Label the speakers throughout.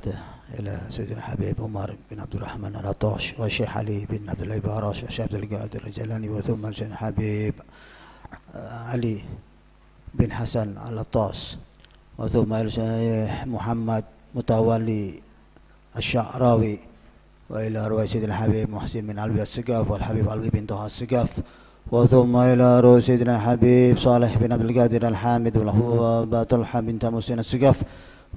Speaker 1: والصلاة إلى سيدنا الحبيب عمر بن عبد الرحمن العطاش والشيخ علي بن عبد الله البهراش والشيخ عبد القادر الجيلاني وثم سيدنا الحبيب علي بن حسن العطاس وثم الشيخ محمد متولي الشعراوي وإلى أرواح سيدنا الحبيب محسن بن علوي السقاف والحبيب علوي بن طه السقاف وثم إلى أرواح سيدنا الحبيب صالح بن عبد القادر الحامد وطلحة بنت محسن السقاف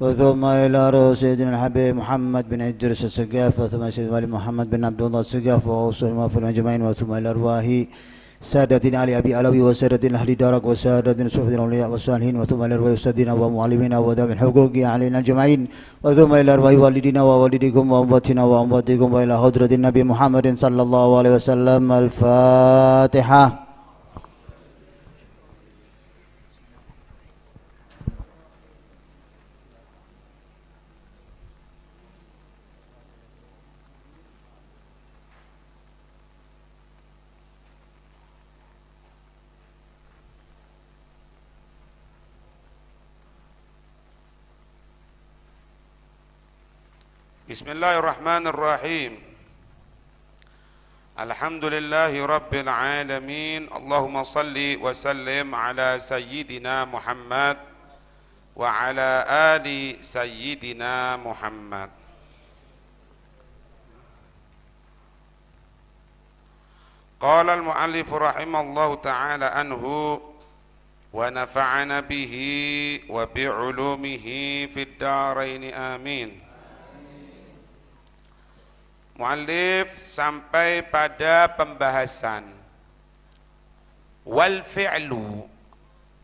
Speaker 1: وثم إلى أرواح سيدنا الحبيب محمد بن إدريس السقاف وثم سيدنا ولي محمد بن عبد الله السقاف وأوصل المجمعين وثم إلى أرواح سادتنا علي أبي علوي وسادتنا أهل دارك وسادتنا صحبة الأولياء والصالحين وثم إلى أرواح أستاذنا ومعلمينا وذوي الحقوق علينا أجمعين وثم إلى أرواح والدينا ووالديكم وأمواتنا وأمواتكم وإلى حضرة النبي محمد صلى الله عليه وسلم. الفاتحة.
Speaker 2: بسم الله الرحمن الرحيم. الحمد لله رب العالمين. اللهم صل وسلم على سيدنا محمد وعلى آل سيدنا محمد. قال المؤلف رحمه الله تعالى عنه ونفعنا به وبعلومه في الدارين آمين. Mu'allif sampai pada pembahasan wal fi'lu,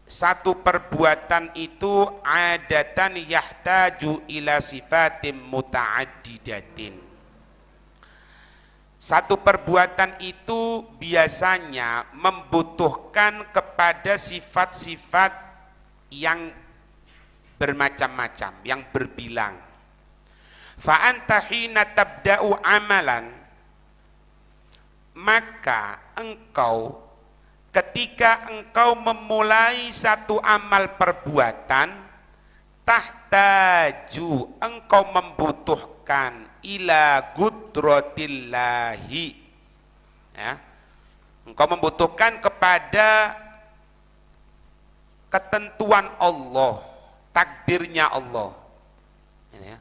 Speaker 2: satu perbuatan itu adatan yahtaju ila sifatim muta'addidatin. Satu perbuatan itu biasanya membutuhkan kepada sifat-sifat yang bermacam-macam, yang berbilang. Fa anta hina tabda'u amalan, maka engkau ketika engkau memulai satu amal perbuatan, tahtaju, engkau membutuhkan ila gudratillahi, ya, engkau membutuhkan kepada ketentuan Allah, takdirnya Allah, ya.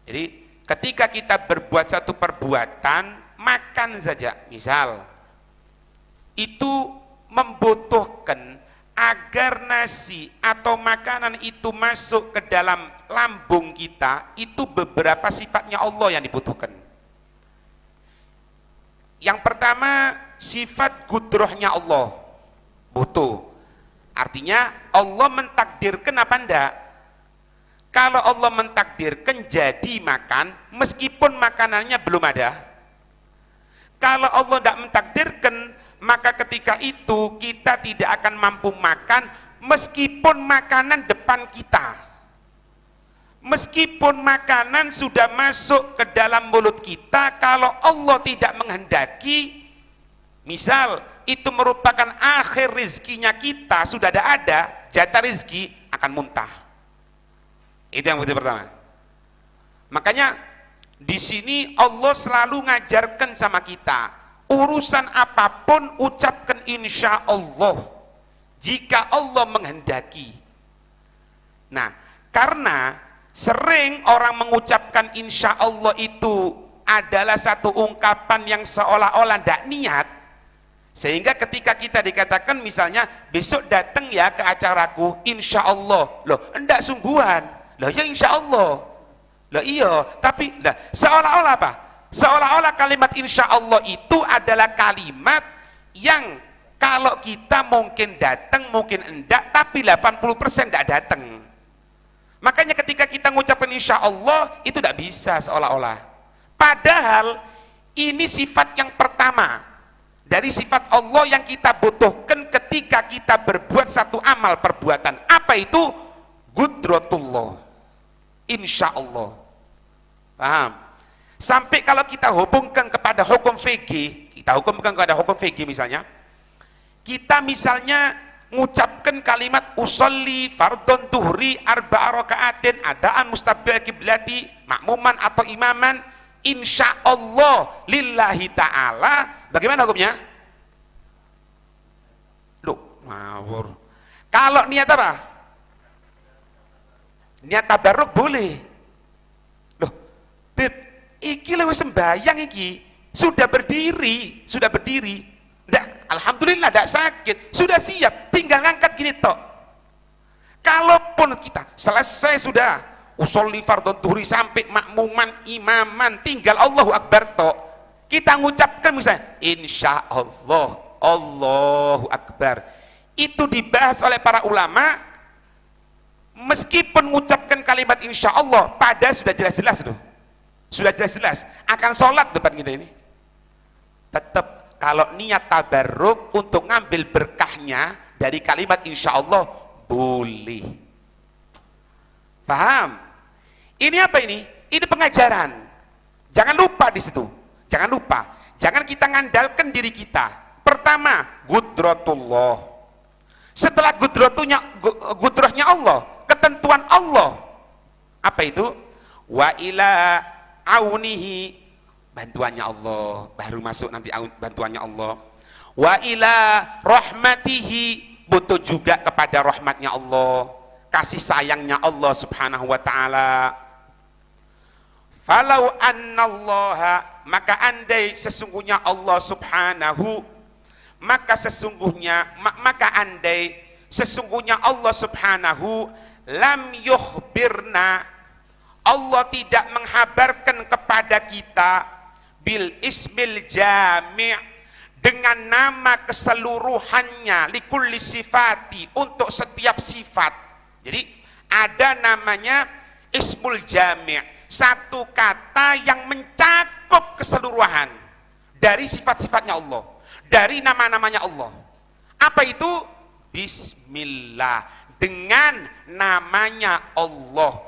Speaker 2: Jadi ketika kita berbuat satu perbuatan, makan saja misal, itu membutuhkan agar nasi atau makanan itu masuk ke dalam lambung kita, itu beberapa sifatnya Allah yang dibutuhkan. Yang pertama, sifat gudrohnya Allah butuh, artinya Allah mentakdirkan apa enggak. Kalau Allah mentakdirkan jadi makan, meskipun makanannya belum ada. Kalau Allah tidak mentakdirkan, maka ketika itu kita tidak akan mampu makan, meskipun makanan depan kita. Meskipun makanan sudah masuk ke dalam mulut kita, kalau Allah tidak menghendaki, misal itu merupakan akhir rizkinya kita, sudah ada, jatah rizki akan muntah. Itu yang pertama. Makanya di sini Allah selalu ngajarkan sama kita, urusan apapun ucapkan insya Allah, jika Allah menghendaki. Nah, karena sering orang mengucapkan insya Allah itu adalah satu ungkapan yang seolah-olah tidak niat, sehingga ketika kita dikatakan misalnya besok datang ya ke acaraku, insya Allah, loh enggak sungguhan. Lah ya insya Allah, lah iya, tapi lah seolah-olah apa? Seolah-olah kalimat insya Allah itu adalah kalimat yang kalau kita mungkin datang, mungkin enggak, tapi 80% enggak datang. Makanya ketika kita mengucapkan insya Allah itu enggak bisa seolah-olah. Padahal ini sifat yang pertama dari sifat Allah yang kita butuhkan ketika kita berbuat satu amal perbuatan. Apa itu? Gudratullah. Insya Allah. Paham? Sampai kalau kita hubungkan kepada hukum fikih, kita hukumkan kepada hukum fikih misalnya, kita misalnya ngucapkan kalimat usolli fardhon duhri arba'a raka'atin adaan mustabil kiblati makmuman atau imaman insyaallah lillahi ta'ala, bagaimana hukumnya? Loh, ngawur. Kalau niat apa? Niat tabarruk boleh. Loh, Beb, iki lewat sembayang iki sudah berdiri. Nggak, alhamdulillah nggak sakit, sudah siap, tinggal ngangkat gini tok. Kalaupun kita selesai sudah usolli fardhon duhri sampai makmuman imaman tinggal Allahu akbar tok, kita ngucapkan misalnya insyaallah Allahu akbar, itu dibahas oleh para ulama. Meskipun mengucapkan kalimat insyaallah padahal sudah jelas-jelas tuh, sudah jelas-jelas akan sholat depan kita ini, tetap kalau niat tabarruk untuk ngambil berkahnya dari kalimat insyaallah boleh. Paham? Ini apa ini? Ini pengajaran. Jangan lupa di situ. Jangan lupa. Jangan kita ngandalkan diri kita. Pertama, qudratullah. Setelah qudrahnya Allah, ketentuan Allah. Apa itu? Wa ila aunihi, bantuannya Allah, baru masuk nanti bantuannya Allah. Wa ila rahmatihi, butuh juga kepada rahmatnya Allah, kasih sayangnya Allah subhanahu wa ta'ala. Falau annallaha, maka andai sesungguhnya Allah subhanahu, maka andai sesungguhnya Allah subhanahu lam yukhbirna, Allah tidak menghabarkan kepada kita bil ismil jami' dengan nama keseluruhannya likulli sifati, untuk setiap sifat. Jadi ada namanya ismul jami', satu kata yang mencakup keseluruhan dari sifat-sifatnya Allah, dari nama-namanya Allah. Apa itu? Bismillah, dengan namanya Allah.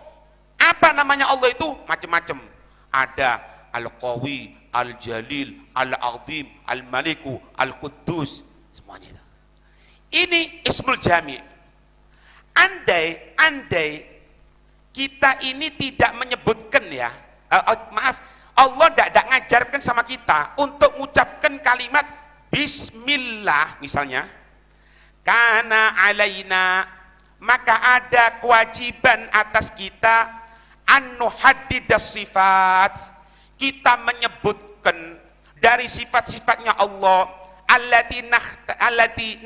Speaker 2: Apa namanya Allah itu? Macam-macam. Ada Al-Qawi, Al-Jalil, Al-Azim, Al-Maliku, Al-Quddus, semuanya itu. Ini ismul jami'. Andai kita ini tidak menyebutkan ya, Allah tidak ngajarkan sama kita untuk mengucapkan kalimat Bismillah misalnya, karena alaina, maka ada kewajiban atas kita an-nuhaddidas sifat, kita menyebutkan dari sifat-sifatnya Allah allati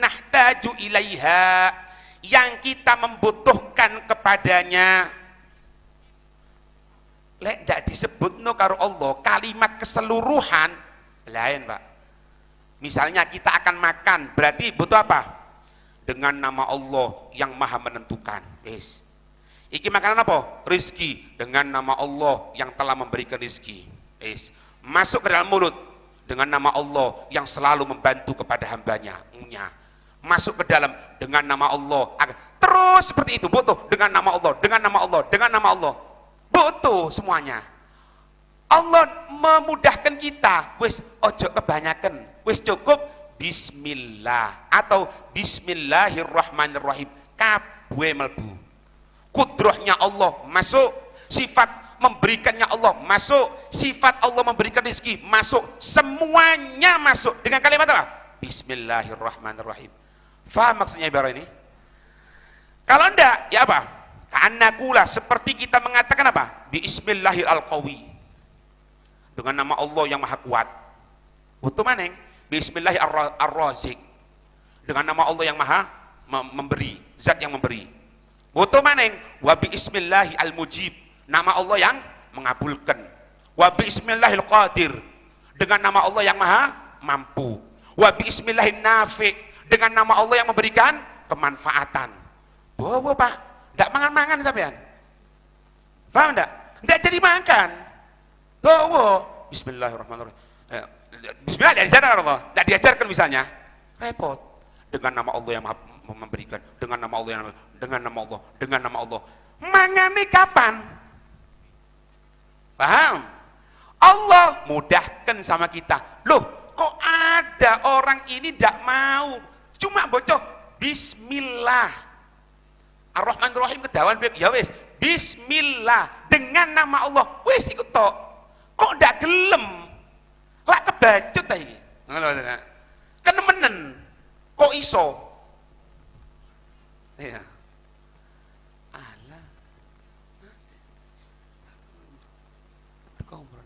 Speaker 2: nahtaju ilaiha, yang kita membutuhkan kepadanya. Lek ndak disebutno karo Allah kalimat keseluruhan lain, Pak. Misalnya kita akan makan, berarti butuh apa? Dengan nama Allah yang maha menentukan. Yes. Iki makanan apa? Rizki, dengan nama Allah yang telah memberikan rizki. Yes. Masuk ke dalam mulut, dengan nama Allah yang selalu membantu kepada hambanya. Masuk ke dalam dengan nama Allah. Terus seperti itu, butuh dengan nama Allah, dengan nama Allah, dengan nama Allah. Butuh semuanya. Allah memudahkan kita. Wis ojo kebanyakan. Wis cukup Bismillah atau Bismillahirrahmanirrahim. Kabeh mlebu. Kudrahnya Allah masuk, sifat memberikannya Allah masuk, sifat Allah memberikan rezeki masuk, semuanya masuk dengan kalimat apa? Bismillahirrahmanirrahim. Faham maksudnya ibarat ini? Kalau enggak, ya apa? Ka'annakula, seperti kita mengatakan apa? Bismillahil al-qawi, dengan nama Allah yang maha kuat. Butuh maneng? Bismillahir ar-razik, dengan nama Allah yang maha memberi, zat yang memberi. Butuh maneng? Wa bismillahi al-mujib, nama Allah yang mengabulkan. Wa bismillahil qadir, dengan nama Allah yang maha mampu. Wa bismillahin nafi', dengan nama Allah yang memberikan kemanfaatan. Bawa Pak, tidak mangan-mangan sampean. Paham enggak? Tidak jadi makan. Bawa Bismillahirrahmanirrahim. Bismillah dari sana Allah, tidak diajarkan misalnya. Repot. Dengan nama Allah yang maha memberikan, dengan nama Allah yang dengan nama Allah. Mangane kapan? Paham? Allah mudahkan sama kita. Loh, kok ada orang ini tidak mau? Cuma bocor bismillah. Ar-Rahman Ar-Rahim kedawan ya wis, bismillah dengan nama Allah. Wis iku tok. Kok ndak gelem? Lak kebacut ta iki. Ngono ta. Kenemenen. Kok iso? Iya. Alah. Teko umroh.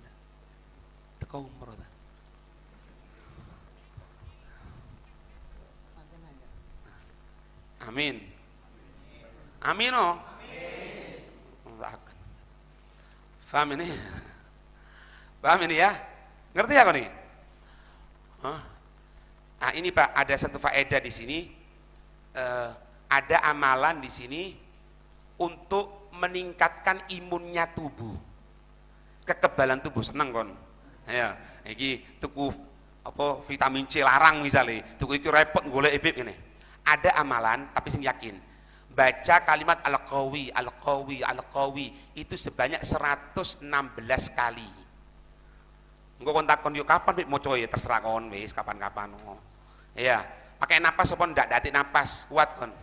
Speaker 2: Teko umroh ta. Amin. Amin oh. Amin. Paham ini? Paham ini ya? Ngerti ya kau nih? Nah ini Pak, ada satu faedah di sini. Ada amalan di sini untuk meningkatkan imunnya tubuh, kekebalan tubuh. Seneng kon? Ya, iki tuku apa vitamin C larang misalnya, tuku itu repot golek ebib ini. Ada amalan, tapi sing yakin. Baca kalimat al-qawi, al-qawi, al-qawi itu sebanyak 116 kali. Engko kon takon yo kapan wis maca ya terserah kon wis kapan-kapan. Iya, pakai napas apa ndak datik napas, kuat kon.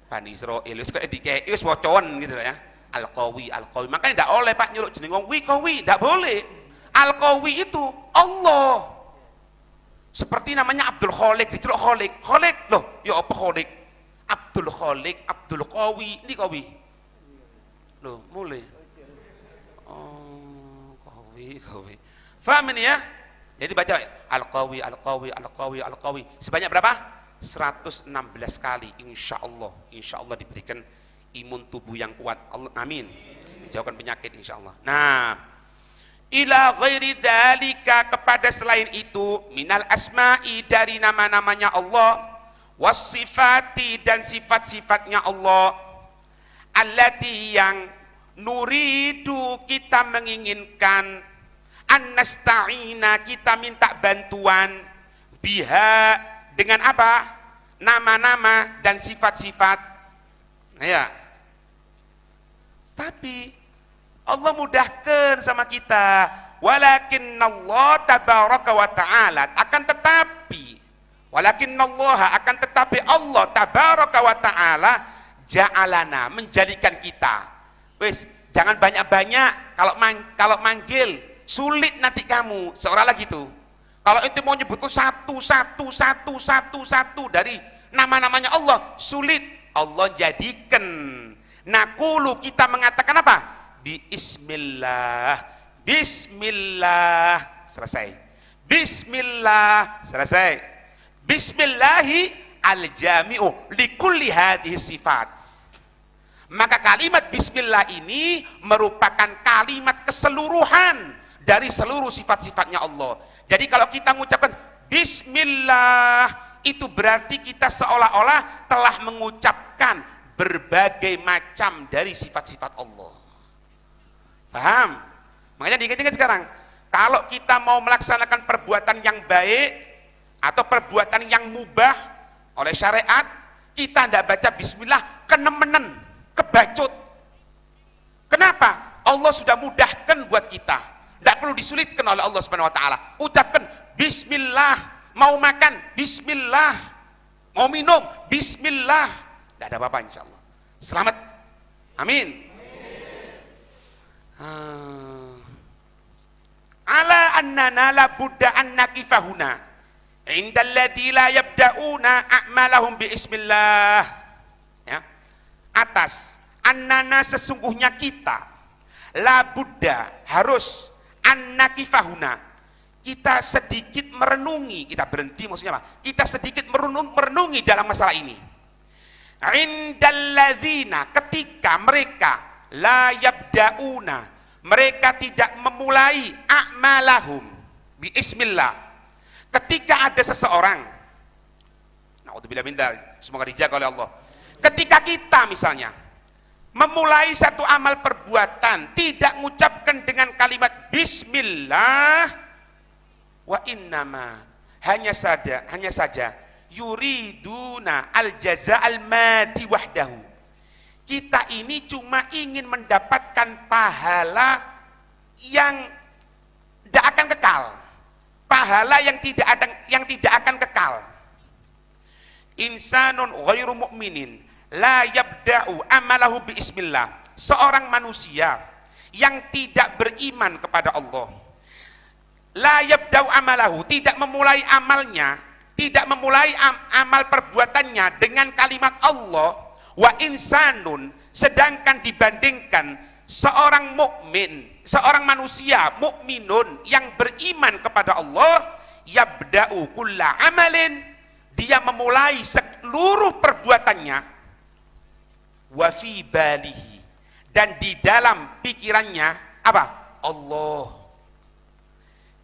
Speaker 2: Bani Israil wis kok dikeki wis wacoan gitu ya. Al-qawi, al-qawi. Makanya ndak oleh Pak nyeluk jeneng wong qawi, ndak boleh. Al-qawi itu Allah. Seperti namanya Abdul Khalik, diceluk Khalik. Khalik loh, ya apa Khalik? Abdul Khalik, Abdul Qawi, ini Qawi. Loh, mulai. Oh, Qawi, Qawi. Faham ini ya? Jadi baca Al-Qawi, Al-Qawi, Al-Qawi, Al-Qawi. Sebanyak berapa? 116 kali. Insya Allah diberikan imun tubuh yang kuat. Allah, amin. Dijauhkan penyakit insya Allah. Nah, ila ghairi dalika, kepada selain itu, minal asma'i, dari nama-namanya Allah, wasifati, dan sifat-sifatnya Allah, allati, yang nuridu, kita menginginkan, annasta'ina, kita minta bantuan, biha, dengan apa? Nama-nama dan sifat-sifat. Nah ya, tapi Allah mudahkan sama kita, walakinallah tabaraka wa ta'ala, akan tetapi akan tetapi Allah tabaraka wa ta'ala ja'alana, menjadikan kita. Wis, jangan banyak-banyak kalau manggil, sulit nanti kamu, seorang lagi tuh. Kalau itu mau nyebut satu dari nama-namanya Allah, sulit. Allah jadikan. Nakulu, kita mengatakan apa? Bismillah, Bismillah, selesai. Bismillah, selesai. Bismillahi al-jami'u likulli hadhihi sifat. Maka kalimat Bismillah ini merupakan kalimat keseluruhan dari seluruh sifat-sifatnya Allah. Jadi kalau kita mengucapkan Bismillah, itu berarti kita seolah-olah telah mengucapkan berbagai macam dari sifat-sifat Allah. Paham? Makanya diingat-ingat sekarang, kalau kita mau melaksanakan perbuatan yang baik atau perbuatan yang mubah oleh syariat, kita tidak baca bismillah, kenemenen, kebacut. Kenapa? Allah sudah mudahkan buat kita, tidak perlu disulitkan oleh Allah Subhanahu wa taala. Ucapkan bismillah, mau makan bismillah, mau minum bismillah, tidak ada apa-apa insyaallah. Selamat. Amin. Ala annana la budda an nakifahuna indal ladzi la yabda'una a'malahum bi ismillah. Ya. Atas annana, sesungguhnya kita, la budda, harus, an nakifahuna, kita sedikit merenungi, kita berhenti maksudnya apa? Kita sedikit merenungi dalam masalah ini. Indal ladzina, ketika mereka, la yabda'una, mereka tidak memulai a'malahum bi ismillah. Ketika ada seseorang, naudzubillah min dzalik, semoga dijaga oleh Allah. Ketika kita misalnya memulai satu amal perbuatan, tidak mengucapkan dengan kalimat bismillah, wa innama, hanya saja yuriduna al jaza'al madi wahdahu. Kita ini cuma ingin mendapatkan pahala yang tidak akan kekal. Pahala yang tidak akan kekal. insanun ghairu mu'minin la yabda'u amalahu bismillah. Seorang manusia yang tidak beriman kepada Allah, la yabda'u amalahu, tidak memulai amalnya, tidak memulai amal perbuatannya dengan kalimat Allah, wa insanun, sedangkan dibandingkan seorang mukmin, seorang manusia mukminun yang beriman kepada Allah, yabda'u kulla amalin, dia memulai seluruh perbuatannya, wa fi balihi, dan di dalam pikirannya apa? Allah.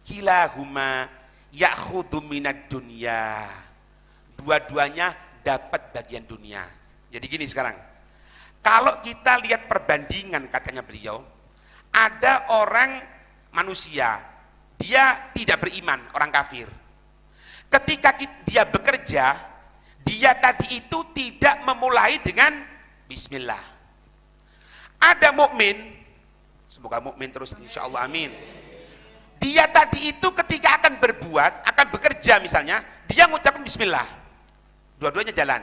Speaker 2: Kilahuma ya'khudhu minad dunya, dua-duanya dapat bagian dunia. Jadi gini sekarang, kalau kita lihat perbandingan, katanya beliau, ada orang manusia, dia tidak beriman, orang kafir. Ketika dia bekerja, dia tadi itu tidak memulai dengan bismillah. Ada mukmin, semoga mukmin terus insyaallah, amin. Dia tadi itu ketika akan berbuat, akan bekerja misalnya, dia mengucapkan bismillah. Dua-duanya jalan.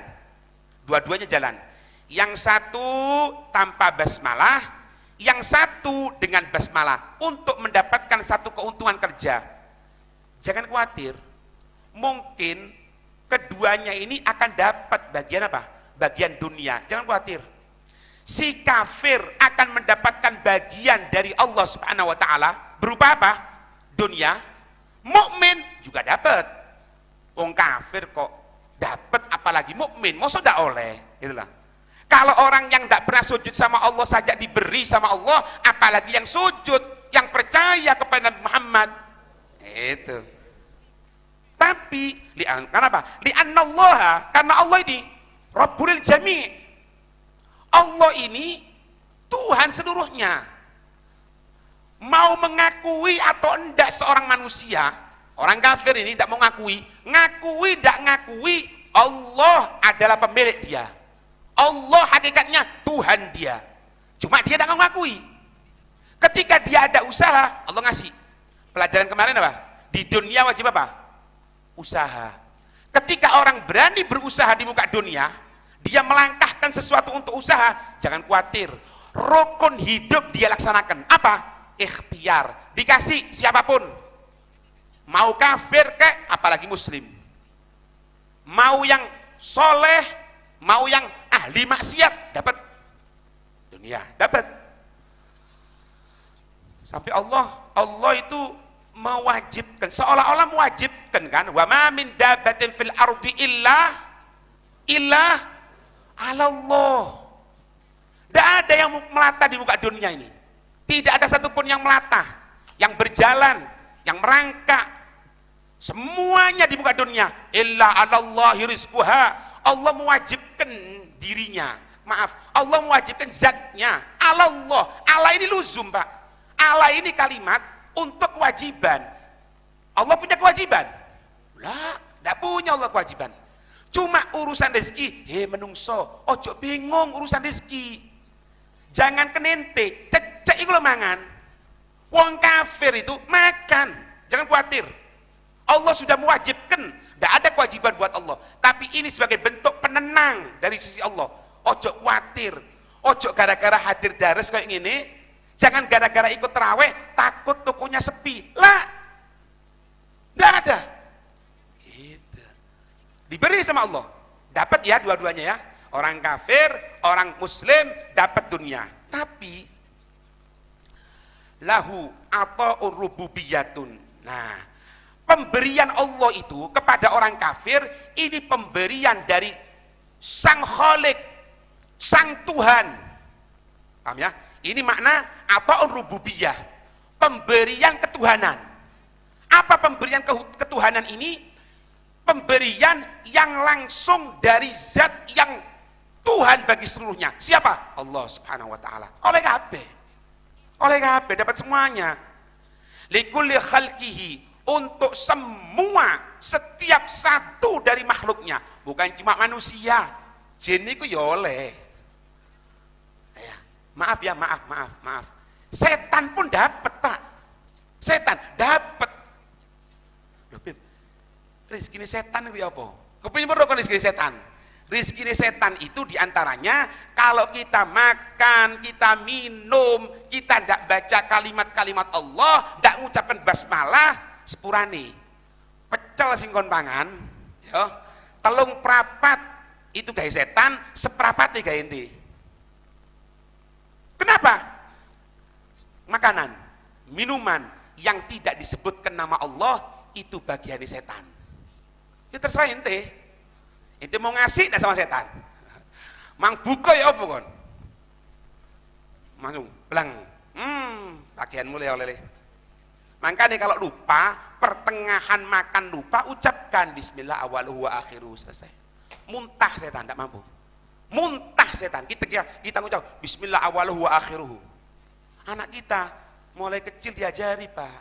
Speaker 2: Dua-duanya jalan. Yang satu tanpa basmalah, yang satu dengan basmalah, untuk mendapatkan satu keuntungan kerja. Jangan khawatir, mungkin keduanya ini akan dapat bagian apa? Bagian dunia. Jangan khawatir. Si kafir akan mendapatkan bagian dari Allah Subhanahu wa taala berupa apa? Dunia. Mukmin juga dapat. Wong kafir kok dapat, apalagi mukmin, masa ndak oleh, gitulah. Kalau orang yang tidak pernah sujud sama Allah saja diberi sama Allah, apalagi yang sujud, yang percaya kepada Nabi Muhammad. Itu. Tapi kenapa? Li'annallaha, karena Allah ini Rabbul Jami'. Allah ini Tuhan seluruhnya. Mau mengakui atau enggak seorang manusia, orang kafir ini tidak mau ngakui, tidak ngakui, Allah adalah pemilik dia. Allah hakikatnya Tuhan dia. Cuma dia tidak mengakui. Ketika dia ada usaha, Allah ngasih. Pelajaran kemarin apa? Di dunia wajib apa? Usaha. Ketika orang berani berusaha di muka dunia, dia melangkahkan sesuatu untuk usaha, jangan khawatir. Rukun hidup dia laksanakan. Apa? Ikhtiar. Dikasih siapapun. Mau kafir kek, apalagi muslim. Mau yang soleh, mau yang ahli maksiat, dapat dunia, dapat. Sampai Allah itu mewajibkan, seolah-olah mewajibkan kan, wa ma min dabbatin fil ardi illa ala Allah. Tidak ada yang melata di muka dunia ini. Tidak ada satupun yang melata, yang berjalan, yang merangkak. Semuanya di muka dunia. Illa ala Allahi rizquha. Allah mewajibkan dirinya. Maaf, Allah mewajibkan zatnya. Allah. Allah ini luzum, Pak. Allah ini kalimat untuk kewajiban. Allah punya kewajiban? Lah, tidak punya Allah kewajiban. Cuma urusan rezeki, menungso, ojo bingung urusan rezeki. Jangan kenente, cecek iku lho mangan. Wong kafir itu makan. Jangan khawatir. Allah sudah mewajibkan, tidak ada kewajiban buat Allah. Tapi ini sebagai bentuk penenang dari sisi Allah. Ojo khawatir. Ojo gara-gara hadir dares kayak gini, jangan gara-gara ikut terawih takut tukunya sepi. Lah. Tidak ada. Gitu. Diberi sama Allah. Dapat ya dua-duanya ya. Orang kafir, orang muslim dapat dunia. Tapi lahu ata'ur rububiyatun. Nah, pemberian Allah itu kepada orang kafir ini pemberian dari Sang Khalik, Sang Tuhan. Paham ya? Ini makna ata'ur rububiyah. Pemberian ketuhanan. Apa pemberian ketuhanan ini? Pemberian yang langsung dari zat yang Tuhan bagi seluruhnya. Siapa? Allah Subhanahu wa taala. Oleh kabeh. Oleh kabeh dapat semuanya. Likulli khalqihi, untuk semua, setiap satu dari makhluknya, bukan cuma manusia. Jin itu ya oleh. Maaf ya, maaf. Setan pun dapat, Pak. Setan dapat. Loh, Bib, rezeki setan itu ya apa? Kepengin mergo rezeki setan. Rezeki setan itu diantaranya kalau kita makan, kita minum, kita tidak baca kalimat-kalimat Allah, tidak mengucapkan basmalah, sepurane. Pecel sing kon pangan, ya. Telung prapat itu gawe setan, seprapate gawe ente. Kenapa? Makanan, minuman yang tidak disebutkan nama Allah itu bagian setan. Ya terserah ente. Ente mau ngasih dah sama setan. Mang buka ya apa kon? Mangung, belang. Bagianmu oleh. Makanya kalau lupa, pertengahan makan lupa, ucapkan bismillah awaluhu wa akhiruhu, selesai. Muntah setan, tidak mampu. Muntah setan. Kita ngucap bismillah awaluhu wa akhiruhu. Anak kita mulai kecil diajari, Pak.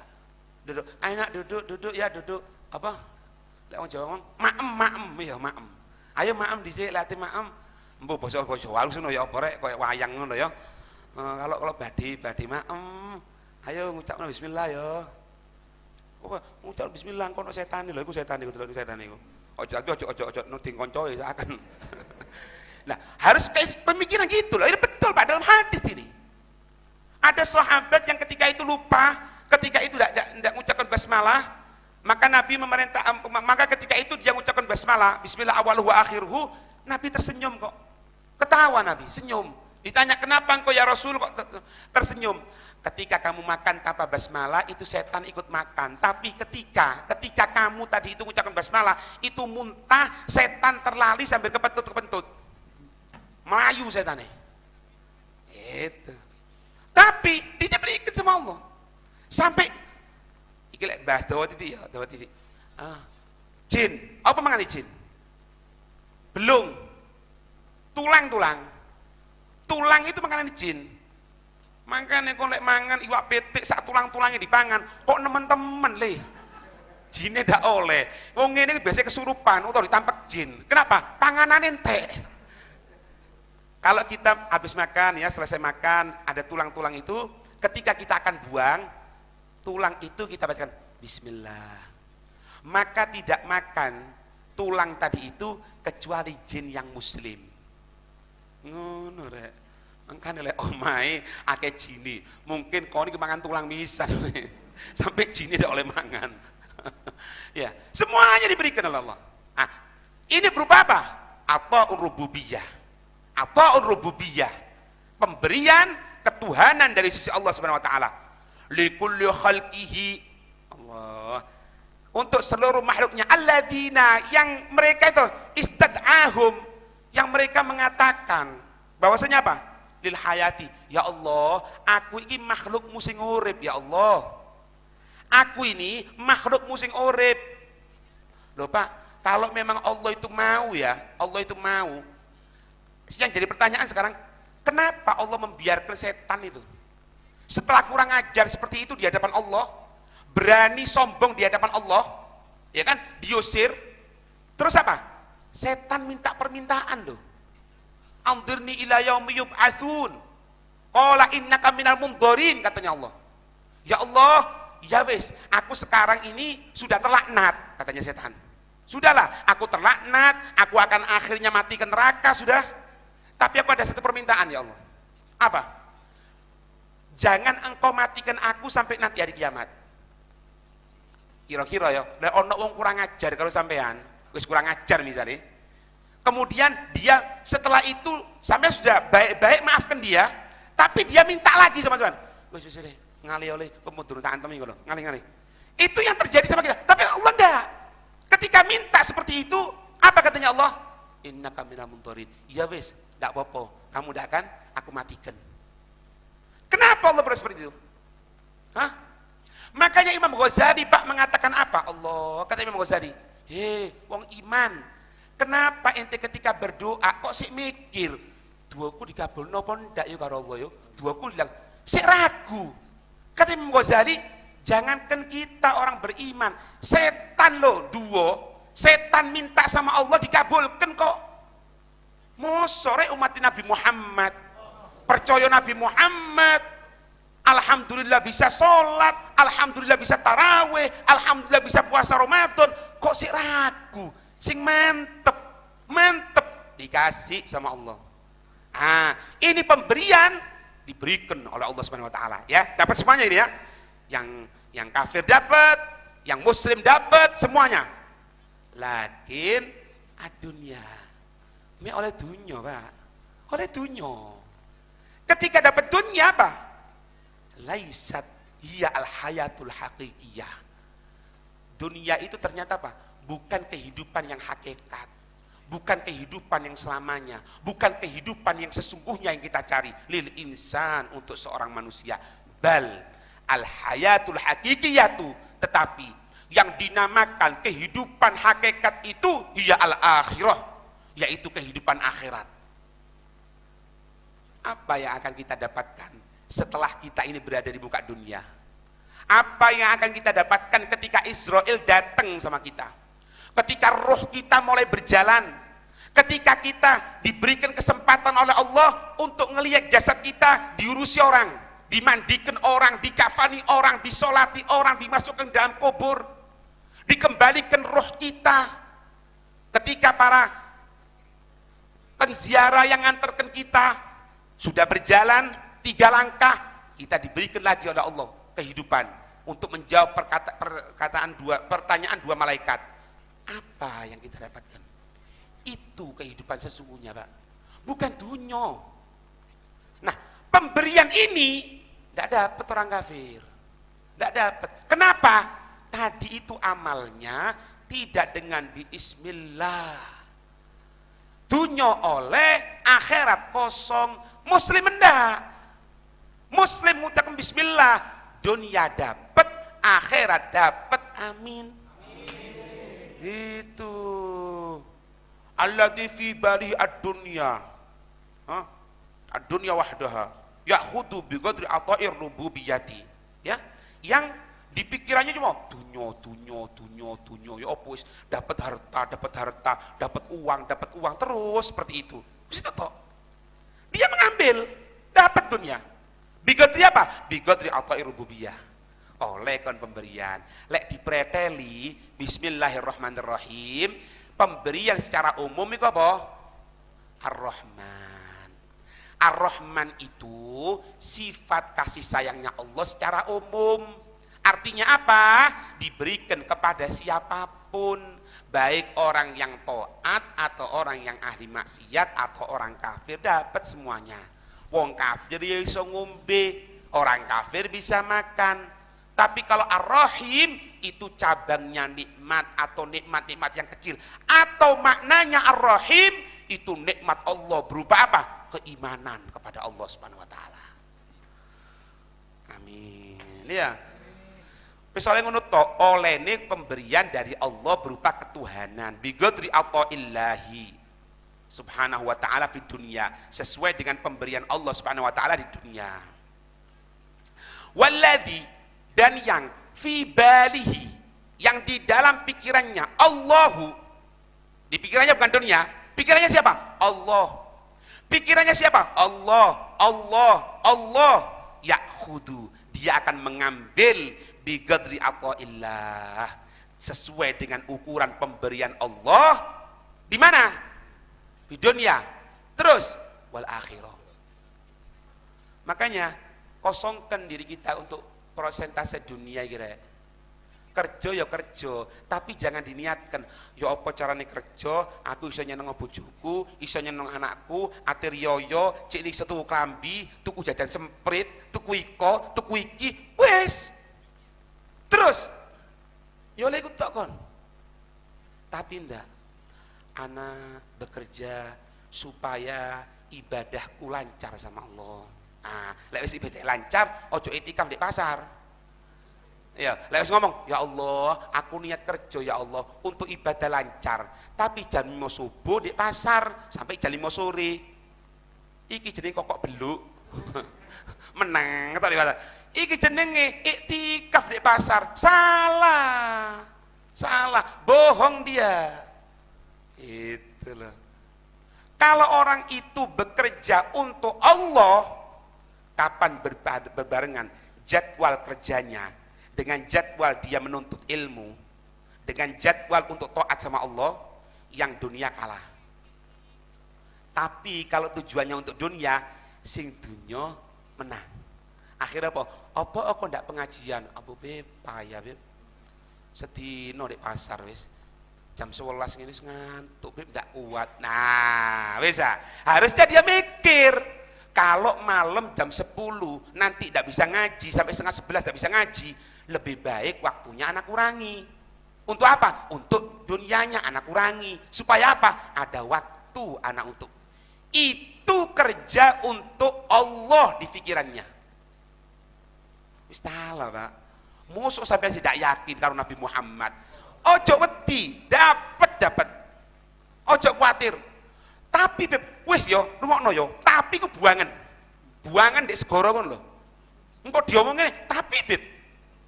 Speaker 2: Duduk, anak duduk ya duduk. Apa? Lek wong Jawa ngomong, maem ya maem. Ayo maem dhisik latih maem. Mbok basa walusono ya apa rek koyo wayang ngono ya. Kalau badi maem. Ayo ngucapno bismillah ya. Kok ngucap bismillah kono setan lho iku setan iku delok setan iku. Ojo nuding kanca ya akan. Nah, harus kayak pemikiran gitu loh. Ini betul Pak dalam hadis ini. Ada sahabat yang ketika itu lupa, ketika itu tidak mengucapkan basmalah, maka Nabi memerintah, maka ketika itu dia mengucapkan basmalah, bismillah awaluhu wa akhiruhu, Nabi tersenyum kok. Ketawa Nabi, senyum. Ditanya kenapa engkau ya Rasul kok tersenyum? Ketika kamu makan tanpa basmalah itu setan ikut makan. Tapi ketika kamu tadi itu mengucapkan basmalah, itu muntah, setan terlali sambil kepentut. Melayu setannya. Itu. Tapi tidak berikan sama Allah. Sampai iki lek bahas dawa titik ya, dawa titik. Jin, apa mangane jin? Belum. Tulang. Tulang itu makanan jin. Makanya kok lek mangan iwak petik sak tulang-tulangnya dipangan, kok nemen-temen le. Jinnya ndak oleh. Wong ngene iki biasanya kesurupan utawa ditampek jin. Kenapa? Panganan entek. Kalau kita habis makan ya, selesai makan, ada tulang-tulang itu, ketika kita akan buang, tulang itu kita bacakan bismillah. Maka tidak makan tulang tadi itu kecuali jin yang muslim. Ngono rek. Mangkane lek omahe akeh jini, mungkin kau ini kemangan tulang misal sampai jini tidak oleh mangan. Ya, semuanya diberikan oleh Allah. Ini berupa apa? Ata'ur rububiyah. Ata'ur rububiyah. Pemberian ketuhanan dari sisi Allah Subhanahu wa taala. Likulli khalqihi Allah. Untuk seluruh makhluknya alladzina yang mereka itu istad'ahum, yang mereka mengatakan bahwasanya apa? Lil hayati, ya Allah, aku ini makhlukmu sing urip, ya Allah. Aku ini makhlukmu sing urip. Loh Pak, kalau memang Allah itu mau ya, Allah itu mau. Yang jadi pertanyaan sekarang, kenapa Allah membiarkan setan itu? Setelah kurang ajar seperti itu di hadapan Allah, berani sombong di hadapan Allah, ya kan, diusir. Terus apa? Setan minta permintaan loh. Andirni ila yaumi yub'atsun. Qala innaka minal mundharin, katanya Allah. Ya Allah, ya wis, aku sekarang ini sudah terlaknat, katanya setan. Sudahlah, aku terlaknat, aku akan akhirnya mati ke neraka sudah. Tapi aku ada satu permintaan ya Allah. Apa? Jangan engkau matikan aku sampai nanti hari kiamat. Kira-kira ya, lah ono wong kurang ajar kalau sampean, wis kurang ajar misalnya. Kemudian dia setelah itu sampai sudah baik-baik maafkan dia, tapi dia minta lagi sama Tuhan. Wis deh, ngali oleh pemudurun tak antem ngono, ngali. Itu yang terjadi sama kita. Tapi Allah enggak. Ketika minta seperti itu, apa katanya Allah? Innaka minal mundharin. Ya wis, enggak apa-apa. Kamu ndak akan aku matikan. Kenapa Allah berseperti itu? Hah? Makanya Imam Ghazali Pak mengatakan apa? Allah, kata Imam Ghazali, wong iman, kenapa ente ketika berdoa kok sik mikir duaku dikabulno apa ndak ya karo Allah ya? Duaku bilang sik ragu. Kata Imam Ghazali, jangankan kita orang beriman, setan loh setan minta sama Allah dikabulkan kok. Mosore umat Nabi Muhammad, percaya Nabi Muhammad, alhamdulillah bisa sholat, alhamdulillah bisa taraweh, alhamdulillah bisa puasa Ramadan, kok sik ragu? Sing mantep, mantep dikasih sama Allah. Ini pemberian diberikan oleh Allah Subhanahu wa taala, ya. Dapat semuanya ini ya. Yang kafir dapat, yang muslim dapat semuanya. Lakin adunya. Me oleh dunya, Pak. Oleh dunya. Ketika dapat dunia apa? Laisat hiya al-hayatul haqiqiyah. Dunia itu ternyata apa? Bukan kehidupan yang hakikat. Bukan kehidupan yang selamanya, bukan kehidupan yang sesungguhnya yang kita cari lil insan untuk seorang manusia. Bal al hayatul hakikiyatu, tetapi yang dinamakan kehidupan hakikat itu hiya al akhirah, yaitu kehidupan akhirat. Apa yang akan kita dapatkan setelah kita ini berada di muka dunia? Apa yang akan kita dapatkan ketika Israel datang sama kita? Ketika roh kita mulai berjalan, ketika kita diberikan kesempatan oleh Allah untuk ngelihat jasad kita diurusi orang, dimandikan orang, dikafani orang, disolati orang, dimasukkan dalam kubur, dikembalikan roh kita. Ketika para penziarah yang ngantarkan kita sudah berjalan 3 langkah, kita diberikan lagi oleh Allah kehidupan untuk menjawab pertanyaan 2 malaikat. Apa yang kita dapatkan? Itu kehidupan sesungguhnya, Pak. Bukan dunia. Nah, pemberian ini tidak dapat orang kafir. Tidak dapat. Kenapa? Tadi itu amalnya tidak dengan bismillah. Dunia oleh, akhirat kosong. Muslim enggak. Muslim mengucapkan bismillah, dunia dapat, akhirat dapat. Amin. Itu alladzi fi bali ad-dunya, ad-dunya wahdaha ya'khudhu bi qadri ata'ir rububiyyati, ya, yang di pikirannya cuma dunya ya opo wis dapat harta, dapat uang terus seperti itu. Wis itu toh. Dia mengambil dapat dunia. Bi qadri apa? Bi qadri ata'ir rububiyyah. Oleh kon pemberian lek dipreteli bismillahirrahmanirrahim, pemberian secara umum itu apa? Ar-Rahman. Ar-Rahman itu sifat kasih sayangnya Allah secara umum. Artinya apa? Diberikan kepada siapapun, baik orang yang taat atau orang yang ahli maksiat atau orang kafir, dapat semuanya. Wong kafir ya iso ngombe, orang kafir bisa makan. Tapi kalau Ar-Rahim itu cabangnya nikmat atau nikmat-nikmat yang kecil, atau maknanya Ar-Rahim itu nikmat Allah berupa apa? Keimanan kepada Allah Subhanahu wa taala. Amin. Ya. Misalnya ngono to, olehne pemberian dari Allah berupa ketuhanan, bi qadri ataillahi Subhanahu wa taala di dunia, sesuai dengan pemberian Allah Subhanahu wa taala di dunia. Walladzi, dan yang fi balihi, yang di dalam pikirannya Allahu, di pikirannya bukan dunia, pikirannya siapa? Allah. Pikirannya siapa? Allah ya'khudhu, dia akan mengambil bi qadri ata'illah, sesuai dengan ukuran pemberian Allah. Di mana? Di dunia. Terus wal akhirah. Makanya kosongkan diri kita untuk persentase dunia kira. Kerja ya kerja, tapi jangan diniatkan ya apa carane kerja, aku iso nyeneng bojoku, iso nyeneng anakku, atir yoyo, cek iki tuku klambi, tuku jajan semprit, tuku iko, tuku iki, wes. Terus ya oleh ikut tok kon. Tapi ndak. Ana bekerja supaya ibadahku lancar sama Allah. Lek wis ibadah lancar, ojo itikaf di pasar. Ya, lek wis ngomong, ya Allah, aku niat kerja ya Allah untuk ibadah lancar. Tapi jam 5 subuh di pasar sampai jam 5 sore. Iki jenenge kokok beluk. Menang ta di pasar. Iki jenenge iktikaf di pasar. Salah. Bohong dia. Itulah. Kalau orang itu bekerja untuk Allah, kapan berbarengan jadwal kerjanya dengan jadwal dia menuntut ilmu, dengan jadwal untuk taat sama Allah, yang dunia kalah. Tapi kalau tujuannya untuk dunia, sing dunia menang. Akhirnya apa? Apa aku ndak pengajian? Apa beb? Payah beb. Sedino di pasar wis. Jam 11 ngene ngantuk beb ndak kuat. Nah, wis harusnya dia mikir. Kalau malam jam 10 nanti ndak bisa ngaji sampai setengah 11 ndak bisa ngaji, lebih baik waktunya anak kurangi. Untuk apa? Untuk dunianya anak kurangi. Supaya apa? Ada waktu anak untuk. Itu kerja untuk Allah di pikirannya. Wis taala, Pak. Musuh sampai tidak yakin karo Nabi Muhammad. Ojo wedi, dapat. Ojo khawatir. Tapi wis yo, rungokno yo, tapi ku buangan. Buangan di segara ngono lho. Engko diomong ngene, tapi Beb.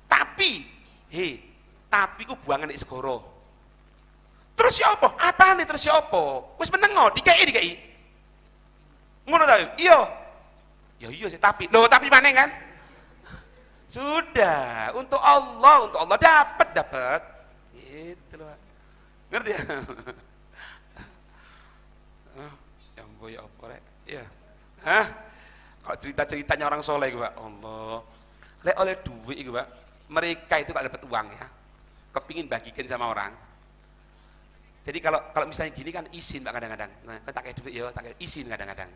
Speaker 2: Tapi ku buangan di segara. Terus ya apa? Apane terus ya apa? Wis menengo, dikei. Ngono ta? Iya. Ya iya sih, tapi. Loh, tapi mana kan? Sudah, untuk Allah dapat. Gitu loh. Ngerti ya? Yang boy apa rek? Iya. Hah? Kalau cerita-ceritanya orang soleh Pak, Allah. Lek oleh duit itu Pak, mereka itu Pak dapat uang ya. Kepingin bagikan sama orang. Jadi kalau misalnya gini kan izin Pak kadang-kadang. Nah, tak kayak duit ya, tak kayak izin kadang-kadang.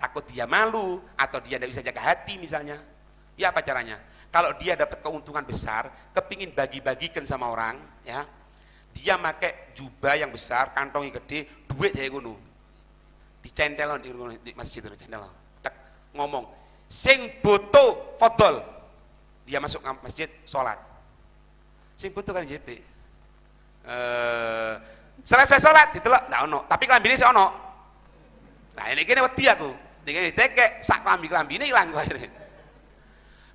Speaker 2: Takut dia malu atau dia tidak bisa jaga hati misalnya. Ya apa caranya? Kalau dia dapat keuntungan besar, kepingin bagi-bagikan sama orang, ya, dia pakai jubah yang besar, kantongnya gede, duit kayak ngono. Dicendel di masjid itu, cendel. Ngomong, sing boto fodol. Dia masuk ke masjid, sholat. Sing boto kan JP. Selesai sholat, ditelok, nggak ono. Tapi kelambine sih ono. Nah ini kene wedi aku. Ini tekek sak kelambi ini hilang akhirnya.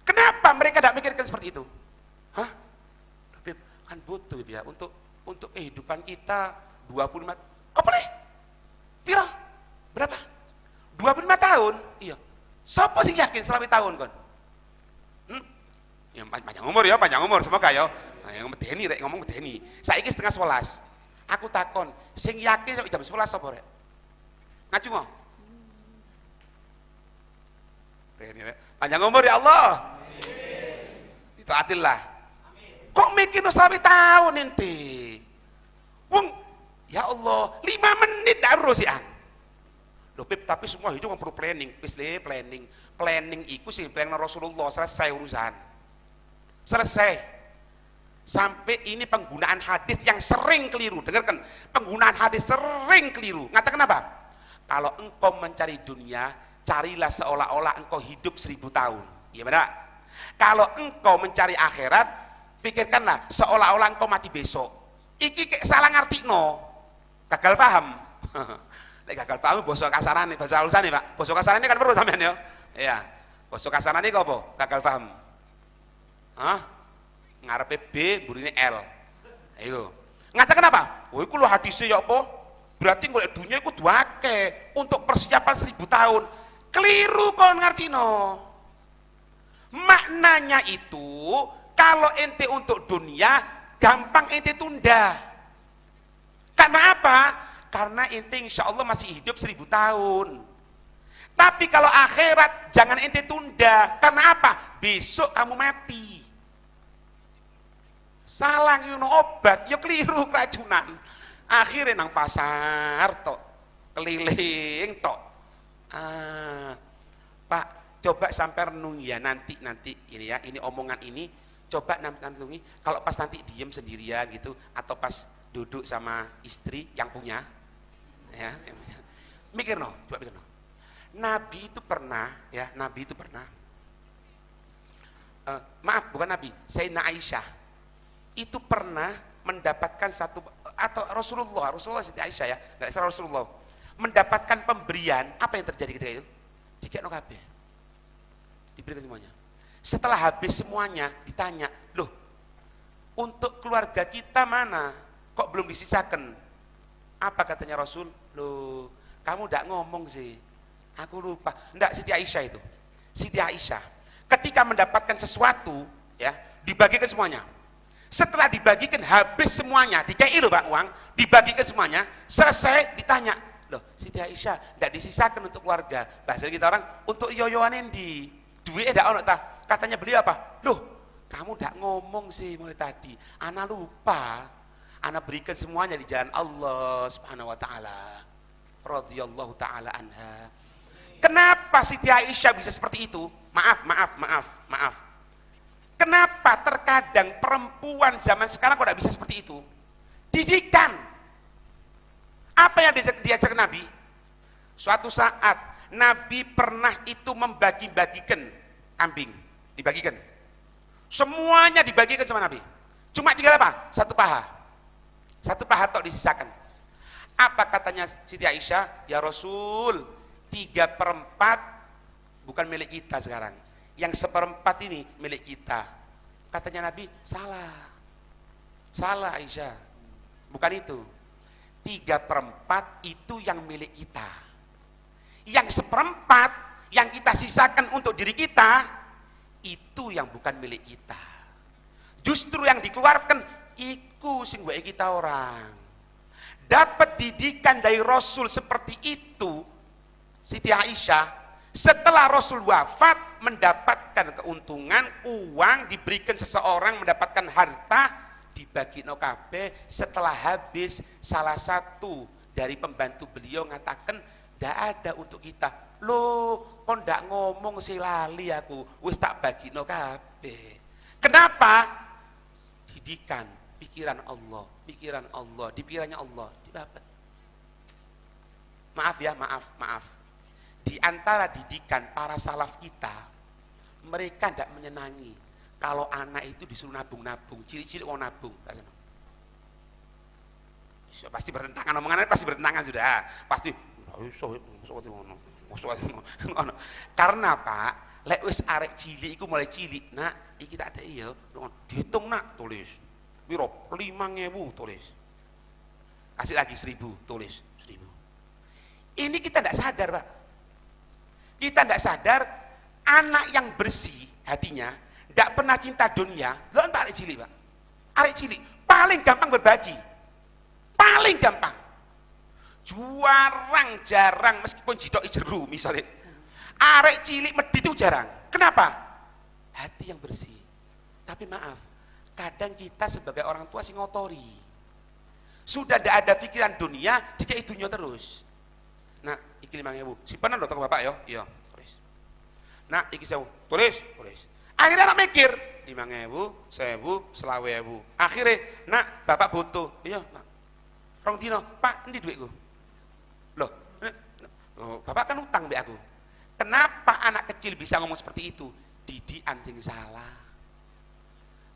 Speaker 2: Kenapa mereka tidak mikirkan seperti itu? Hah? Tapi kan butuh ya untuk kehidupan kita 25. Kok boleh? Piro? Berapa? 25 tahun? Iya. Siapa sih yakin selama tahun kon? Yang panjang umur semoga ya. Nah, yang medeni rek ngomong medeni. Saiki setengah 11. Aku takon, sing yakin sampai jam 11 sapa rek? Ngaju ngoh. Panjang umur ya Allah. Itu adillah. Kok mikir selama tahun ente? Wong, ya Allah, 5 menit harus ya. Loh Pip, tapi semua hidup perlu planning. Wis planning. Planning iku sing planning Rasulullah, selesai urusan. Selesai. Sampai ini penggunaan hadis yang sering keliru. Dengarkan, penggunaan hadis sering keliru. Ngatakan apa? Kalau engkau mencari dunia, carilah seolah-olah engkau hidup 1000 tahun. Iya benar? Kalau engkau mencari akhirat, pikirkanlah seolah-olah engkau mati besok. Iki kayak salah ngartikno. Gagal paham. Lek gagal paham basa kasarane, bahasa halusane, Pak. Basa kasarane kan perlu sampean ya. Iya. Basa kasarane kok apa? Gagal paham. Hah? Ngarepe B, burine L. Ayo. Ngatakan apa? Oh iku lho hadise ya apa? Berarti golek dunia iku duake untuk persiapan 1000 tahun. Keliru kon ngartino. Maknanya itu kalau ente untuk dunia gampang ente tunda. Karena apa? Karena ente insya Allah masih hidup 1000 tahun. Tapi kalau akhirat jangan ente tunda. Karena apa? Besok kamu mati. Salah ngono obat, ya keliru keracunan. Akhirnya nang pasar tok, keliling tok. Pak, coba sampai renung ya nanti ini ya, ini omongan ini coba nanti kalau pas nanti diem sendirian gitu atau pas duduk sama istri yang punya ya, mikir no, coba mikir no. Nabi itu pernah maaf bukan Nabi, Sayyidina Aisyah itu pernah mendapatkan satu atau Rasulullah Siti Aisyah ya, nggak salah Rasulullah mendapatkan pemberian, apa yang terjadi ketika itu? Dikekno kabeh. Diberikan semuanya. Setelah habis semuanya ditanya, "Loh, untuk keluarga kita mana? Kok belum disisakan?" Apa katanya Rasul? "Loh, kamu enggak ngomong sih. Aku lupa." Enggak, Siti Aisyah itu. Siti Aisyah ketika mendapatkan sesuatu ya, dibagikan semuanya. Setelah dibagikan habis semuanya, dikei loh Pak uang, dibagikan semuanya, selesai ditanya, loh Siti Aisyah tidak disisakan untuk keluarga. Bahasa kita orang untuk yoyoan endi, duitnya tidak ono ta. Katanya beliau apa? Loh, kamu tidak ngomong sih mulai tadi. Ana lupa. Ana berikan semuanya di jalan Allah Subhanahu wa taala. Radhiyallahu taala anha. Kenapa Siti Aisyah bisa seperti itu? Maaf. Kenapa terkadang perempuan zaman sekarang kok tidak bisa seperti itu? Didikan. Apa yang diajarkan Nabi? Suatu saat Nabi pernah itu membagi-bagikan kambing, dibagikan. Semuanya dibagikan sama Nabi. Cuma tinggal apa? Satu paha. Satu paha tok disisakan. Apa katanya Siti Aisyah? Ya Rasul, 3/4 bukan milik kita sekarang. Yang 1/4 ini milik kita. Katanya Nabi, salah. Salah Aisyah. Bukan itu. 3/4 itu yang milik kita. Yang 1/4 yang kita sisakan untuk diri kita, itu yang bukan milik kita. Justru yang dikeluarkan, iku sing wae kita orang. Dapat didikan dari Rasul seperti itu, Siti Aisyah, setelah Rasul wafat mendapatkan keuntungan, uang diberikan seseorang mendapatkan harta dibagi no kabeh. Setelah habis, salah satu dari pembantu beliau mengatakan tidak ada untuk kita. Loh, kok ndak ngomong sih lali aku, wis tak bagi no kabeh. Kenapa? Didikan pikiran Allah, di pikirannya Allah didapat. Maaf ya, maaf. Di antara didikan para salaf kita, mereka tidak menyenangi kalau anak itu disuruh nabung, cilik-cilik mau nabung. Pasti bertentangan, omongannya pasti bertentangan sudah. Pasti karena Pak, lek wis arek cilik iku mulai cilik, nak, iki tak ada iya, dihitung nak, tulis. Piro? 5.000 tulis. Kasih lagi 1.000, tulis 1.000. Ini kita tidak sadar, Pak. Kita tidak sadar, anak yang bersih hatinya, tidak pernah cinta dunia, jangan Pak arek cilik, Pak. Arek cilik paling gampang berbagi, paling gampang. Jarang meskipun jidok ijeru misalnya. Arek cilik medit itu jarang. Kenapa? Hati yang bersih. Tapi maaf, kadang kita sebagai orang tua sih ngotori. Sudah tidak ada pikiran dunia, jika dunia terus. Nah, iki 5.000. Simpanan lho toko Bapak ya. Iya, tulis. Nah, iki 1.000. Tulis. Akhirnya anak mikir, 5.000, 1.000, 20.000. Akhirnya, nak, Bapak butuh. Iya, nak. Rong dino, Pak, endi duitku? Loh, Bapak kan utang mbek aku. Kenapa anak kecil bisa ngomong seperti itu? Didikan sing salah.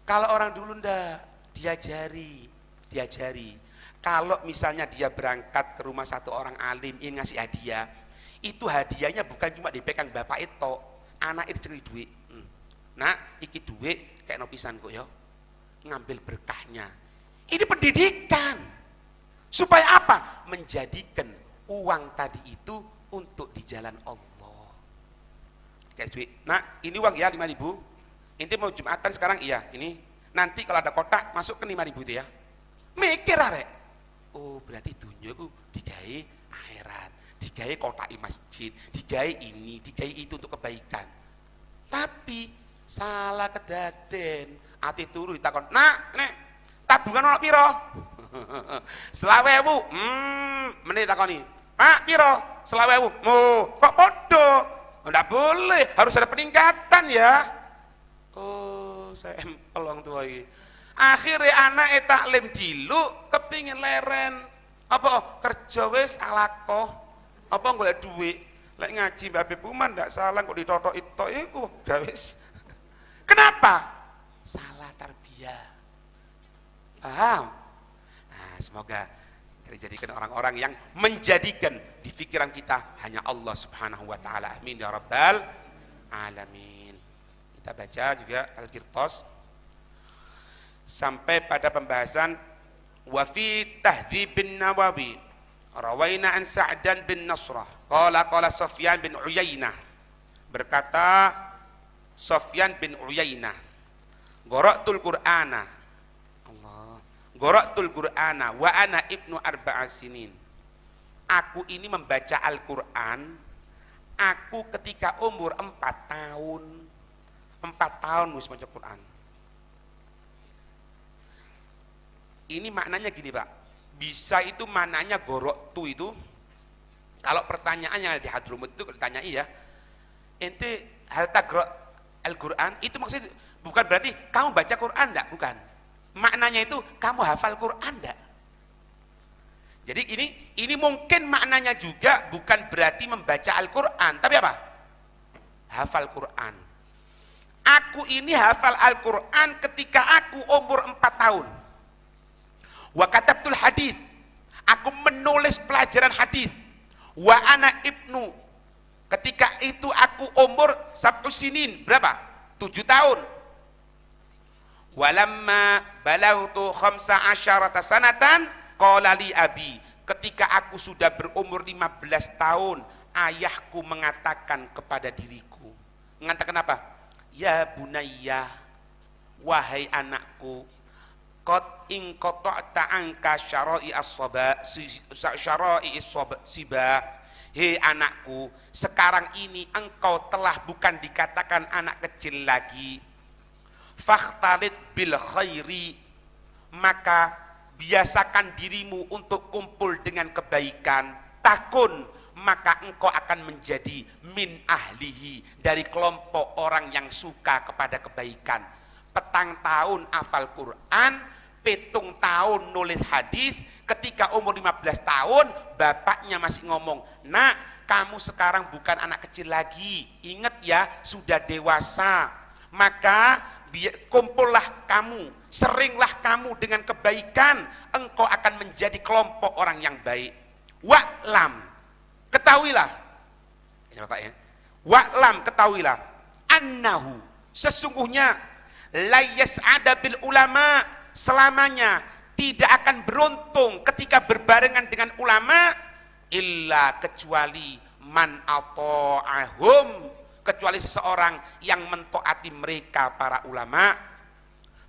Speaker 2: Kalau orang dulu ndak diajari. Kalau misalnya dia berangkat ke rumah satu orang alim ingin ngasih hadiah, itu hadiahnya bukan cuma dipegang bapak itu, anak itu cari duit. Nah, iki duit kayak nopisan kok ya, ngambil berkahnya. Ini pendidikan. Supaya apa? Menjadikan uang tadi itu untuk di jalan Allah. Kayak duit. Nah, ini uang ya 5.000. Inti mau Jumatan sekarang iya, ini. Nanti kalau ada kotak masuk ke 5.000 itu ya. Mikir arek. Oh, berarti dunia itu digawe akhirat, digawe kotak masjid, digawe ini, digawe itu untuk kebaikan. Tapi salah kedaden, ati turu ditakon, "Nak, nek tabungan ono piro?" 20.000. Meneh takoni, "Pak, piro?" 20.000. Oh, kok podo? Enggak boleh, harus ada peningkatan ya. Oh, saya empel wong tua iki. Akhirnya anak taklim diluk, kepingin leren. Apa kerja wis alako? Apa golek duit? Lek ngaji Mbak Bebuman ndak salah kok ditotok itu iku gawes. Kenapa? Salah tarbiyah. Paham? Nah, semoga dijadikan orang-orang yang menjadikan di pikiran kita hanya Allah Subhanahu wa taala. Amin ya rabbal alamin. Kita baca juga Al-Qirtas sampai pada pembahasan wa fi tahdhibin Nawawi rawaina an Sa'dan bin Nasrah qala Sufyan bin Uyainah, berkata Sufyan bin Uyainah, qara'tul Qur'ana, Qara'tul Qur'ana wa ana ibnu arba'asinin. Aku ini membaca Al-Qur'an, aku ketika umur 4 tahun. 4 tahun wis maca Qur'an. Ini maknanya gini, Pak. Bisa itu maknanya goroktu itu. Kalau pertanyaannya di Hadrumut itu ditanyai ya, ente hal taqra Al-Qur'an, itu maksudnya bukan berarti kamu baca Qur'an enggak, bukan. Maknanya itu kamu hafal Qur'an enggak. Jadi ini mungkin maknanya juga bukan berarti membaca Al-Qur'an, tapi apa? Hafal Qur'an. Aku ini hafal Al-Qur'an ketika aku umur 4 tahun. Wa katabtul hadis. Aku menulis pelajaran hadis. Wa ana ibnu. Ketika itu aku umur 1 sinin. Berapa? 7 tahun. Walamma balautu 15 sanatan qala li abi. Ketika aku sudah berumur 15 tahun, ayahku mengatakan kepada diriku. Mengatakan apa? Ya bunayya, wahai anakku, qad in qata'ta anka syara'i as-sibah. Hei anakku, sekarang ini engkau telah bukan dikatakan anak kecil lagi. Fakhtalit bil khairi, maka biasakan dirimu untuk kumpul dengan kebaikan. Takun, maka engkau akan menjadi min ahlihi, dari kelompok orang yang suka kepada kebaikan. Petang tahun hafal Quran, petung tahun nulis hadis. Ketika umur 15 tahun bapaknya masih ngomong, nak, kamu sekarang bukan anak kecil lagi, ingat ya, sudah dewasa, maka kumpullah kamu, seringlah kamu dengan kebaikan, engkau akan menjadi kelompok orang yang baik. Wa'lam, ketahuilah, ini Bapak ya, wa'lam, ketahuilah, annahu, sesungguhnya la yas'ada bil ulama, selamanya tidak akan beruntung ketika berbarengan dengan ulama, illa, kecuali man ata'ahum, kecuali seseorang yang mentaati mereka para ulama.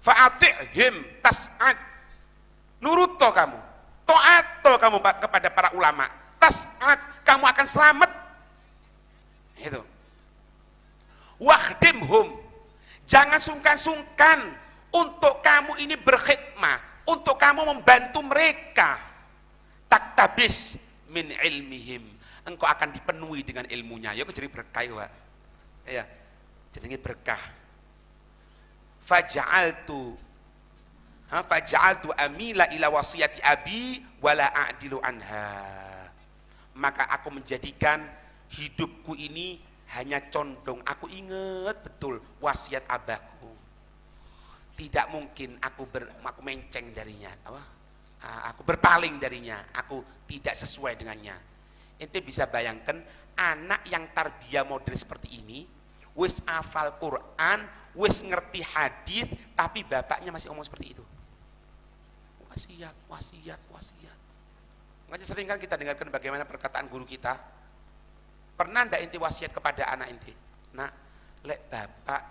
Speaker 2: Fa'ati'him tas'ad, nuruto kamu, ta'ato kamu kepada para ulama, tas'ad, kamu akan selamat. Itu. Wakhdimhum, jangan sungkan-sungkan untuk kamu ini berkhidmah, untuk kamu membantu mereka. Taktabis min ilmihim, engkau akan dipenuhi dengan ilmunya. Ya, jadi berkah ya, ya, jenenge berkah. Faja'altu amila ila wasiyati abi wala a'dilu anha, maka aku menjadikan hidupku ini hanya condong, aku ingat betul wasiat abahku, tidak mungkin aku menceng darinya, aku berpaling darinya, aku tidak sesuai dengannya. Ente bisa bayangkan anak yang tarbiyah model seperti ini, wis hafal Quran, wis ngerti hadis, tapi bapaknya masih ngomong seperti itu. Wasiat. Makanya sering kan kita dengarkan bagaimana perkataan guru kita. Pernah ndak ente wasiat kepada anak ente? Nak, lek bapak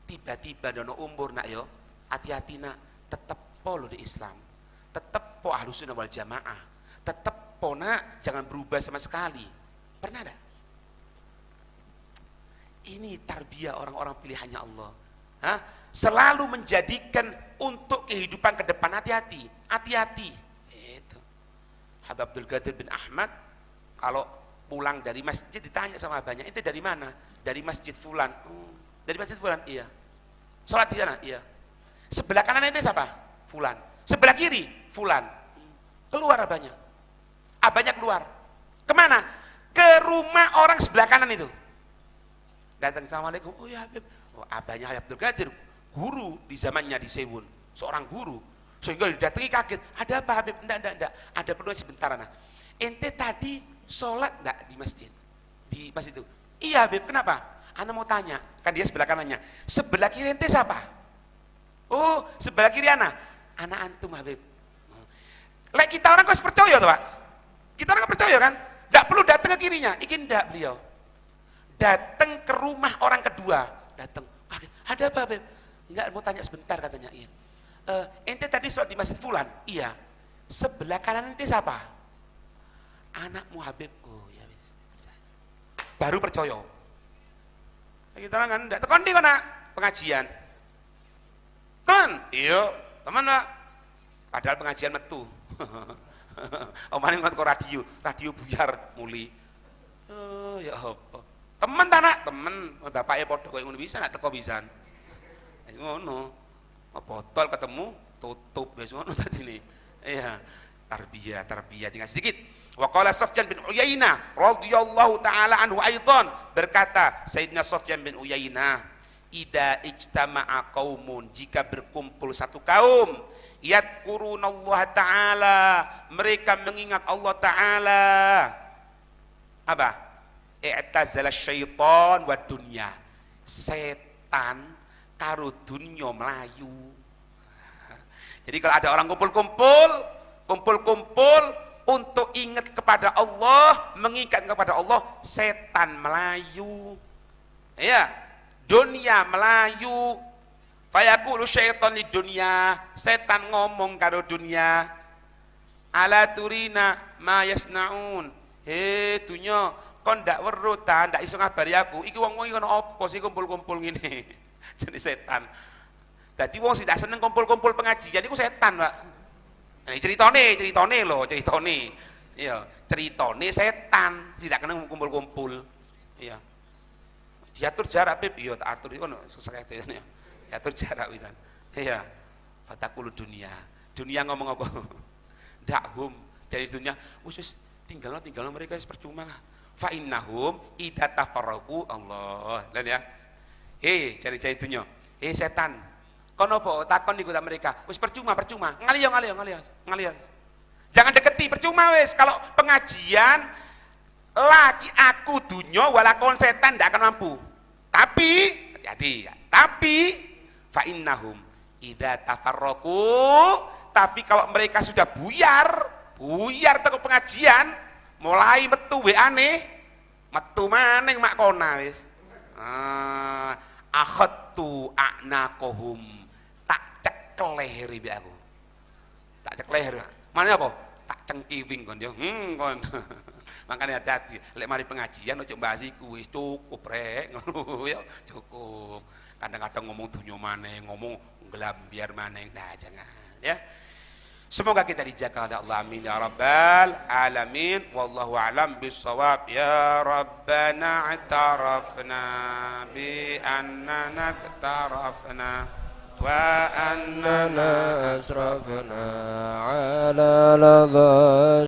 Speaker 2: tiba-tiba dono umur nak yo, hati-hati nak, tetep polo di Islam, tetep po ahlus sunnah wal jamaah, tetep po nak, jangan berubah sama sekali. Pernah ndak? Ini tarbiyah orang-orang pilihannya Allah. Selalu menjadikan untuk kehidupan ke depan, hati-hati. Itu. Habib Abdul Qadir bin Ahmad kalau pulang dari masjid ditanya sama abahnya, "Ente dari mana?" "Dari masjid fulan." "Dari masjid fulan?" "Iya." "Salat di sana?" "Iya." "Sebelah kanan ente siapa?" "Fulan." "Sebelah kiri?" "Fulan." Keluar abahnya. Abahnya keluar. Kemana? Ke rumah orang sebelah kanan itu. Datang, "Assalamualaikum." "Oh ya Habib." Oh, abahnya Habib Abdul Qadir, guru di zamannya di Sewun, seorang guru. Sehingga didatangi kaget, "Ada apa Habib?" Enggak. "Ada perlu sebentar anak." "Ente tadi sholat enggak di masjid?" "Di masjid itu." "Iya Habib, kenapa?" "Anak mau tanya." Kan dia sebelah kanannya. "Sebelah kiri ente siapa?" "Oh, sebelah kiri anak." "Anak antum Habib." Lek kita orang kok percaya tuh Pak? Kita orang percaya kan? Enggak perlu datang ke kirinya. Iki enggak beliau. Datang ke rumah orang kedua. Datang. "Ada apa Habib?" "Enggak, mau tanya sebentar," katanya. "Iya." Ente tadi sholat di masjid fulan? Iya. Sebelah kanan ente siapa? Anakmu Habib. Oh ya wis. Baru percaya. Kita kan ndak tekon di kono pengajian. Teman, iya, teman Pak. Padahal pengajian metu. Omane ngot radio buyar muli. Oh ya apa? Temen ta nak? Temen. Bapake padha koyo ngono bisa nak teko pisan. Wis ngono. Botol ketemu tutup wis ngono tadine. Iya. Tarbiyah tinggal sedikit. Wa qala Sufyan bin Uyainah radhiyallahu taala anhu aidan berkata Sayyidina Sufyan bin Uyainah, "Idza ijtama'a qaumun, jika berkumpul satu kaum, yadhkurunallaha taala, mereka mengingat Allah taala. Apa? I'tazala syaitan wa dunya. Setan karo dunya melayu." Jadi kalau ada orang kumpul-kumpul untuk ingat kepada Allah, mengingat kepada Allah, setan melayu. Ya, dunia melayu. Fayaqulu syaitan di dunia, setan ngomong karo dunia, ala turina ma yasnaun. Dunya, kon ndak weruh ta, ndak iso ngabari aku. Iki wong-wong iki ono apa sih kumpul-kumpul ngene? Jadi setan. Dadi wong sing ndak seneng kumpul-kumpul pengajian iku setan, Pak. Nah, ceritane lho, ceritane. Iya, ceritane setan, tidak kena kumpul-kumpul. Iya. Diatur jarak, Beb. Iya, tak atur iki ono sekete ya. Diatur jarak pisan. Iya. Fatakul dunia. Dunia ngomong apa? Dakhum. Jadi dunia, wis tinggalno mereka wis percuma. Fa innahum idza tafarraqu Allah. Lan ya. Cari dunia. Setan. Kono apa takon niku mereka. Wis percuma. Ngaliyo. Jangan deketi, percuma wis. Kalau pengajian lagi aku dunya walakon setan ndak akan mampu. Tapi hati-hati. Tapi fa innahum idza tafarraqu, tapi kalau mereka sudah buyar teko pengajian, mulai metu WA-ne, metu maning mak kona wis. Akhadtu a'naqahum, tak cek leher iki aku. Tak cek leher. Mana apa? Tak cengkiwing kon yo. Kon. Makane hati-hati. Lek mari pengajian ojo mbahas iku wis cukup rek ngono ya, cukup. Kadang-kadang ngomong dunya maneh, ngomong nglambiar maneh. Nah, jangan ya. Semoga kita dijaga oleh Allah, amin ya rabbal alamin. Wallahu a'lam bissawab. Ya rabbana i'tarafna bi annana i'tarafna wa annana asrafna ala ladha